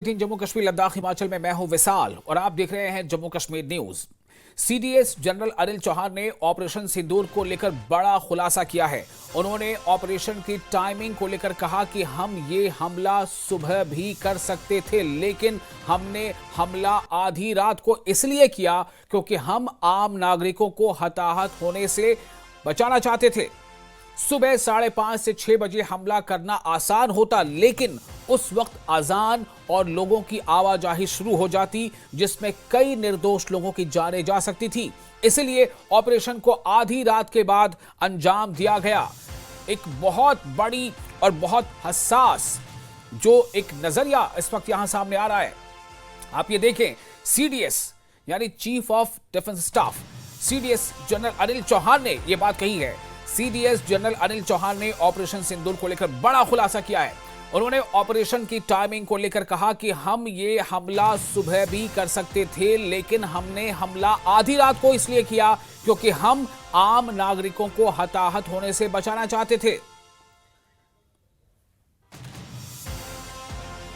जम्मू कश्मीर लद्दाख हिमाचल में मैं हूं विशाल और आप देख रहे हैं Jammu Kashmir news. CDS general Anil Chauhan ने ऑपरेशन सिंदूर को लेकर बड़ा खुलासा किया है। उन्होंने ऑपरेशन की टाइमिंग को लेकर कहा कि हम ये हमला सुबह भी कर सकते थे, लेकिन हमने हमला आधी रात को इसलिए किया क्योंकि हम आम नागरिकों को हताहत होने से बचाना चाहते थे। सुबह 5:30 से 6 बजे हमला करना आसान होता, लेकिन उस वक्त अजान और लोगों की आवाजाही शुरू हो जाती, जिसमें कई निर्दोष लोगों की जानें जा सकती थी। इसलिए ऑपरेशन को आधी रात के बाद अंजाम दिया गया। एक बहुत बड़ी और बहुत हसास जो एक नजरिया इस वक्त यहां सामने आ रहा है। आप ये देखें, सीडीएस यानी chief of defence staff CDS general Anil Chauhan ने यह बात कही है। सीडीएस जनरल अनिल चौहान ने ऑपरेशन सिंदूर को लेकर बड़ा खुलासा किया है। उन्होंने ऑपरेशन की टाइमिंग को लेकर कहा कि हम ये हमला सुबह भी कर सकते थे, लेकिन हमने हमला आधी रात को इसलिए किया क्योंकि हम आम नागरिकों को हताहत होने से बचाना चाहते थे।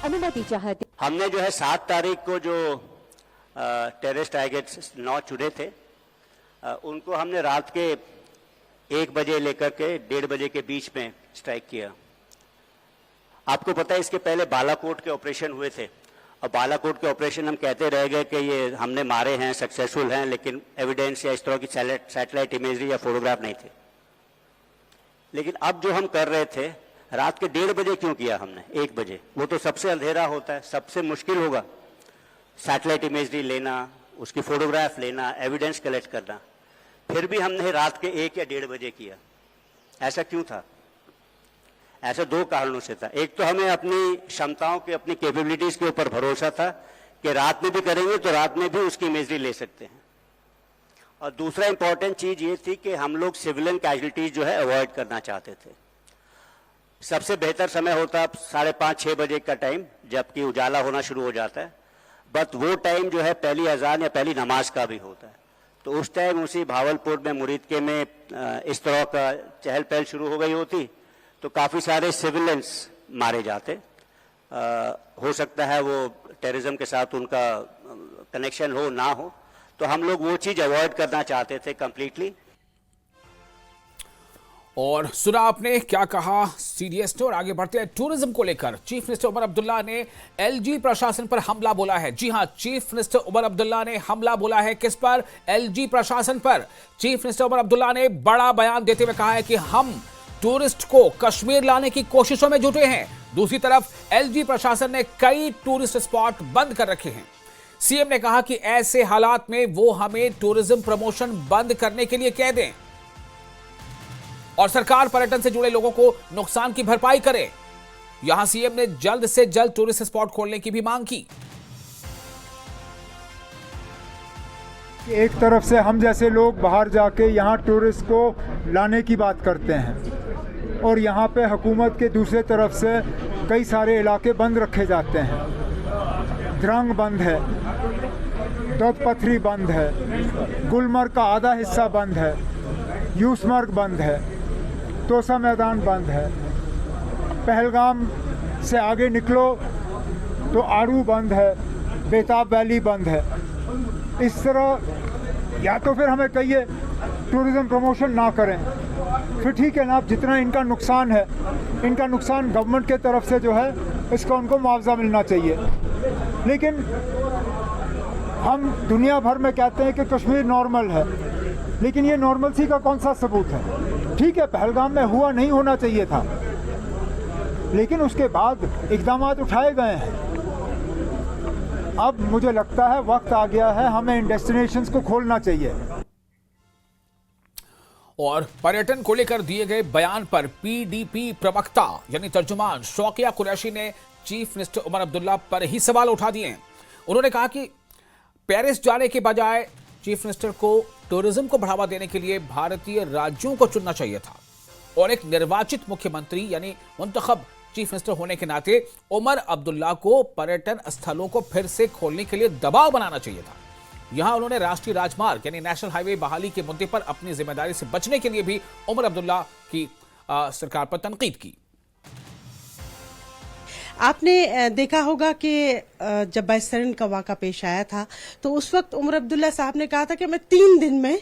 अनुमति चाहते हमने जो है 7 तारीख को जो टेररिस्ट टारगेट्स 9 चुने थे, उनको हमने रात के 1 बजे लेकर के 1:30 बजे के बीच में स्ट्राइक किया। आपको पता है इसके पहले बालाकोट के ऑपरेशन हुए थे, और बालाकोट के ऑपरेशन हम कहते रह गए कि ये हमने मारे हैं, सक्सेसफुल हैं, लेकिन एविडेंस या इस तरह की सैटेलाइट इमेजरी या फोटोग्राफ नहीं थे। लेकिन अब जो हम कर रहे थे, रात के 1:30 बजे क्यों किया हमने? 1 बजे, वो तो सबसे अंधेरा होता है, सबसे मुश्किल होगा सैटेलाइट इमेजरी लेना, उसकी फोटोग्राफ लेना, एविडेंस कलेक्ट करना। फिर भी हमने रात के 1 या 1:30 बजे किया। ऐसा क्यों था? ऐसा 2 कारणों से था। एक तो हमें अपनी क्षमताओं के, अपनी कैपेबिलिटीज के ऊपर भरोसा था कि रात में भी करेंगे तो रात में भी उसकी इमेजरी ले सकते हैं। और दूसरा इंपॉर्टेंट चीज ये थी कि हम लोग सिविलियन कैजुअलिटीज जो है अवॉइड करना चाहते थे। सबसे बेहतर समय होता 5:30-6 बजे का टाइम, जबकि उजाला होना शुरू हो जाता है, बट वो टाइम जो है पहली अजान या पहली नमाज का भी होता है। तो उस टाइम उसी भावलपुर में, मुरीदके में इस तरह का चहल पहल शुरू हो गई होती तो काफ़ी सारे सिविलियंस मारे जाते। हो सकता है वो टेररिज्म के साथ उनका कनेक्शन हो ना हो, तो हम लोग वो चीज़ अवॉइड करना चाहते थे कंप्लीटली। और सुना आपने क्या कहा सीडीएस ने। और आगे बढ़ते हैं, टूरिज्म को लेकर चीफ मिनिस्टर उमर अब्दुल्ला ने एलजी प्रशासन पर हमला बोला है। जी हां, चीफ मिनिस्टर उमर अब्दुल्ला ने हमला बोला है। किस पर? एलजी प्रशासन पर। चीफ मिनिस्टर उमर अब्दुल्ला ने बड़ा बयान देते हुए कहा है कि हम टूरिस्ट को कश्मीर लाने की कोशिशों में जुटे हैं। दूसरी तरफ एलजी प्रशासन ने कई टूरिस्ट स्पॉट बंद कर रखे हैं। सीएम ने कहा कि ऐसे हालात में वो हमें टूरिज्म प्रमोशन बंद करने के लिए कह दें और सरकार पर्यटन से जुड़े लोगों को नुकसान की भरपाई करे। यहां सीएम ने जल्द से जल्द टूरिस्ट स्पॉट खोलने की भी मांग की। एक तरफ से हम जैसे लोग बाहर जाके यहाँ टूरिस्ट को लाने की बात करते हैं, और यहाँ पे हुकूमत के दूसरे तरफ से कई सारे इलाके बंद रखे जाते हैं। द्रंग बंद है, दुध पथरी बंद है, गुलमर्ग का आधा हिस्सा बंद है, यूसमर्ग बंद है, तोसा मैदान बंद है, पहलगाम से आगे निकलो तो आड़ू बंद है, बेताब वैली बंद है। इस तरह या तो फिर हमें कहिए टूरिज़्म प्रमोशन ना करें, फिर ठीक है ना, जितना इनका नुकसान है, इनका नुकसान गवर्नमेंट के तरफ से जो है इसका उनको मुआवजा मिलना चाहिए। लेकिन हम दुनिया भर में कहते हैं कि कश्मीर नॉर्मल है, लेकिन ये नॉर्मलसी का कौन सा सबूत है? ठीक है, पहलगाम में हुआ, नहीं होना चाहिए था, लेकिन उसके बाद इक़दाम उठाए गए हैं। अब मुझे लगता है वक्त आ गया है, हमें इन डेस्टिनेशंस को खोलना चाहिए। और पर्यटन को लेकर दिए गए बयान पर पीडीपी प्रवक्ता यानी तर्जुमान शौकिया कुरैशी ने चीफ मिनिस्टर उमर अब्दुल्ला पर ही सवाल उठा दिए हैं। उन्होंने कहा कि पेरिस जाने के बजाय चीफ मिनिस्टर को टूरिज्म को बढ़ावा देने के लिए भारतीय राज्यों को चुनना चाहिए था, और एक निर्वाचित मुख्यमंत्री यानी मुंतखब चीफ मिनिस्टर होने के नाते उमर अब्दुल्ला को पर्यटन स्थलों को फिर से खोलने के लिए दबाव बनाना चाहिए था। यहां उन्होंने राष्ट्रीय राजमार्ग यानी नेशनल हाईवे बहाली के मुद्दे पर अपनी जिम्मेदारी से बचने के लिए भी उमर अब्दुल्ला की सरकार पर तनकीद की। आपने देखा होगा कि जब बैसरन का वाक़ा पेश आया था तो उस वक्त उमर अब्दुल्ला साहब ने कहा था कि मैं 3 दिन में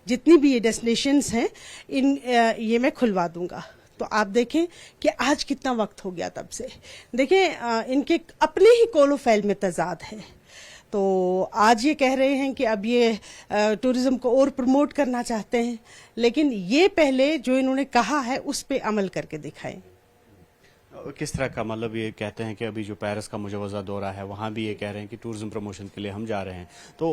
जितनी भी ये डेस्टिनेशंस हैं ये मैं खुलवा दूंगा। तो आप देखें कि आज कितना वक्त हो गया तब से। देखें इनके अपने ही कोलोफाइल में तजाद है। तो आज ये कह रहे हैं कि अब ये टूरिज्म को और प्रमोट करना चाहते हैं, लेकिन ये पहले जो इन्होंने कहा है उस पे अमल करके दिखाएं। किस तरह का, मतलब ये कहते हैं कि अभी जो पेरिस का मुजवजा दौरा है वहाँ भी ये कह रहे हैं कि टूरिज्म प्रमोशन के लिए हम जा रहे हैं। तो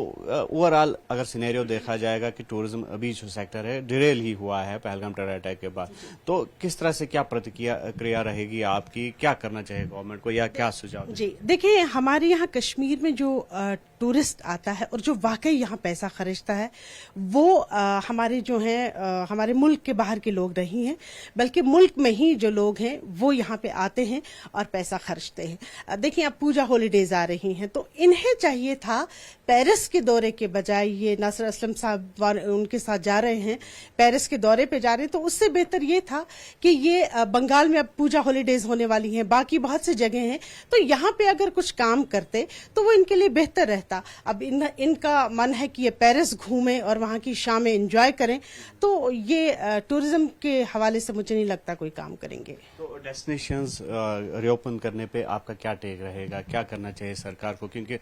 ओवरऑल अगर सिनेरियो देखा जाएगा कि टूरिज्म अभी जो सेक्टर है डिरेल ही हुआ है पहलगाम टेरर अटैक के बाद, तो किस तरह से क्या प्रतिक्रिया रहेगी आपकी, क्या करना चाहिए गवर्नमेंट को या क्या सुझाव? जी देखिए, हमारे यहाँ कश्मीर में जो टूरिस्ट आता है और जो वाकई यहाँ पैसा खर्चता है वो हमारे जो हैं हमारे मुल्क के बाहर के लोग नहीं हैं, बल्कि मुल्क में ही जो लोग हैं वो यहाँ पे आते हैं और पैसा खर्चते हैं। देखिए अब पूजा हॉलीडेज आ रही हैं तो इन्हें चाहिए था पेरिस के दौरे के बजाय, ये नासिर असलम साहब उनके साथ जा रहे हैं, पेरिस के दौरे पे जा रहे हैं, तो उससे बेहतर ये था कि ये बंगाल में अब पूजा हॉलीडेज होने वाली हैं, बाकी बहुत सी जगह हैं, तो यहाँ पे अगर कुछ काम करते तो वो इनके लिए बेहतर रहता। अब इनका मन है कि ये पेरिस घूमें और वहाँ की शामें एंजॉय करें, तो ये टूरिज्म के हवाले से मुझे नहीं लगता कोई काम करेंगे। तो डेस्टिनेशंस रीओपन करने पे आपका क्या टेक रहेगा, क्या करना चाहिए सरकार को? क्योंकि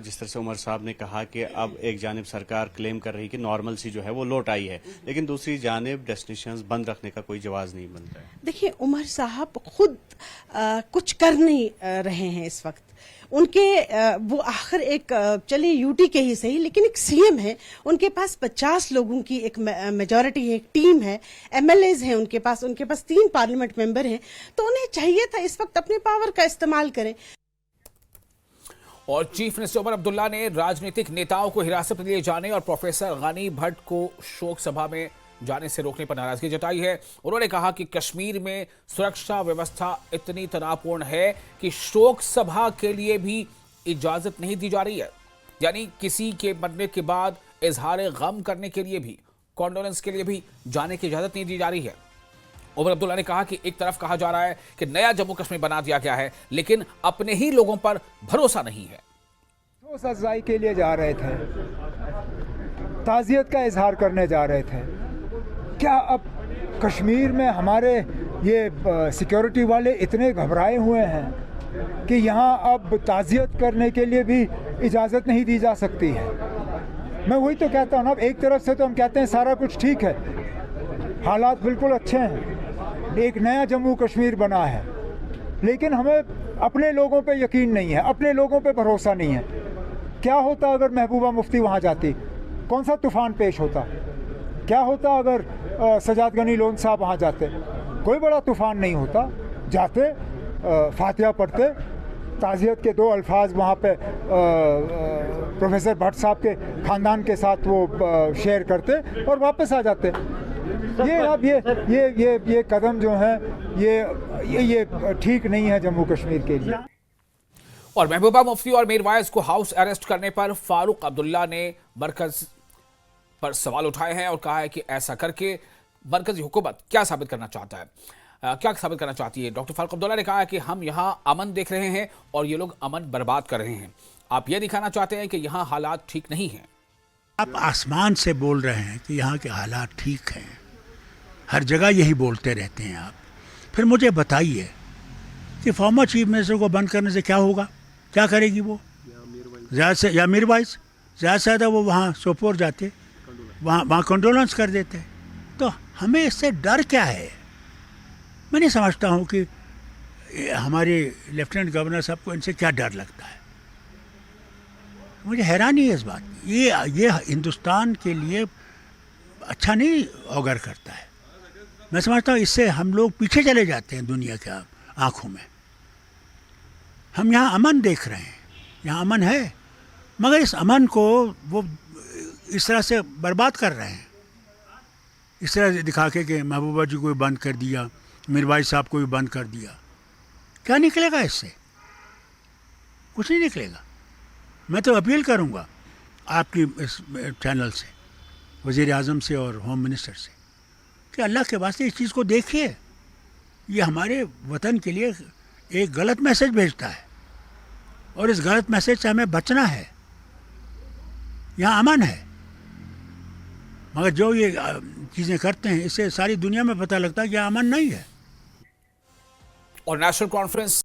जिस तरह से उमर साहब ने कहा कि अब एक जानिब सरकार क्लेम कर रही कि नॉर्मल सी जो है वो लौट आई है, लेकिन दूसरी जानिब डेस्टिनेशंस बंद रखने का कोई जवाब नहीं बनता है। देखिए उमर साहब खुद कुछ कर नहीं रहे हैं इस वक्त। उनके वो आखिर एक चलिए यूटी के ही सही, लेकिन एक सीएम है, उनके पास 50 लोगों की एक मेजॉरिटी है, एक टीम है, एमएलएज हैं उनके पास 3 पार्लियामेंट मेंबर हैं, तो उन्हें चाहिए था इस वक्त अपने पावर का इस्तेमाल करें। और चीफ मिनिस्टर उमर अब्दुल्ला ने राजनीतिक नेताओं को हिरासत में लिए जाने और प्रोफेसर गनी भट्ट को शोक सभा में जाने से रोकने पर नाराजगी जताई है। उन्होंने कहा कि कश्मीर में सुरक्षा व्यवस्था इतनी तनावपूर्ण है कि शोक सभा के लिए भी इजाजत नहीं दी जा रही है, यानी किसी के मरने के बाद इजहार गम करने के लिए भी, कॉन्डोलेंस के लिए भी जाने की इजाजत नहीं दी जा रही है। उमर अब्दुल्ला ने कहा कि एक तरफ कहा जा रहा है कि नया जम्मू कश्मीर बना दिया गया है, लेकिन अपने ही लोगों पर भरोसा नहीं है। तो अफजाई के लिए जा रहे थे, ताज़ियत का इजहार करने जा रहे थे। क्या अब कश्मीर में हमारे ये सिक्योरिटी वाले इतने घबराए हुए हैं कि यहाँ अब ताज़ियत करने के लिए भी इजाज़त नहीं दी जा सकती है? मैं वही तो कहता हूँ ना, एक तरफ से तो हम कहते हैं सारा कुछ ठीक है, हालात बिल्कुल अच्छे हैं, एक नया जम्मू कश्मीर बना है, लेकिन हमें अपने लोगों पे यकीन नहीं है, अपने लोगों पे भरोसा नहीं है। क्या होता अगर महबूबा मुफ्ती वहाँ जाती? कौन सा तूफ़ान पेश होता? क्या होता अगर सजाद गनी लोन साहब वहाँ जाते? कोई बड़ा तूफ़ान नहीं होता। जाते, फातिहा पढ़ते, ताज़ियत के 2 अल्फाज वहाँ पे प्रोफेसर भट्ट साहब के ख़ानदान के साथ वो शेयर करते और वापस आ जाते। ये अब ये कदम जो है ये ठीक नहीं है जम्मू कश्मीर के लिए। और महबूबा मुफ्ती और मीरवाइज को हाउस अरेस्ट करने पर फारूक अब्दुल्ला ने मरकज पर सवाल उठाए हैं और कहा है कि ऐसा करके मरकजी हुकूमत क्या साबित करना चाहता है, क्या साबित करना चाहती है। डॉक्टर फारूक अब्दुल्ला ने कहा है कि हम यहाँ अमन देख रहे हैं और ये लोग अमन बर्बाद कर रहे हैं। आप ये दिखाना चाहते हैं कि यहाँ हालात ठीक नहीं हैं। आप आसमान से बोल रहे हैं कि यहाँ के हालात ठीक हैं, हर जगह यही बोलते रहते हैं आप। फिर मुझे बताइए कि फॉर्मर चीफ मिनिस्टर को बंद करने से क्या होगा, क्या करेगी वो? या मीरवाइज ज़्यादा से ज़्यादा वो वहाँ सोपोर जाते, वहाँ कंडोलेंस कर देते। तो हमें इससे डर क्या है? मैं नहीं समझता हूँ कि हमारे लेफ्टिनेंट गवर्नर साहब को इनसे क्या डर लगता है। मुझे हैरानी है इस बात की। ये हिंदुस्तान के लिए अच्छा नहीं ऑगर करता है। मैं समझता हूँ इससे हम लोग पीछे चले जाते हैं दुनिया के आँखों में। हम यहाँ अमन देख रहे हैं, यहाँ अमन है, मगर इस अमन को वो इस तरह से बर्बाद कर रहे हैं, इस तरह से दिखा के कि महबूबा जी को भी बंद कर दिया, मीरवाइज साहब को भी बंद कर दिया। क्या निकलेगा इससे? कुछ नहीं निकलेगा। मैं तो अपील करूँगा आपकी इस चैनल से, वज़ीर आज़म से और होम मिनिस्टर से, कि अल्लाह के वास्ते इस चीज़ को देखिए। ये हमारे वतन के लिए एक गलत मैसेज भेजता है और इस गलत मैसेज से हमें बचना है। यहाँ अमन है, मगर जो ये चीज़ें करते हैं इससे सारी दुनिया में पता लगता है कि यहाँ अमन नहीं है। और नेशनल कॉन्फ्रेंस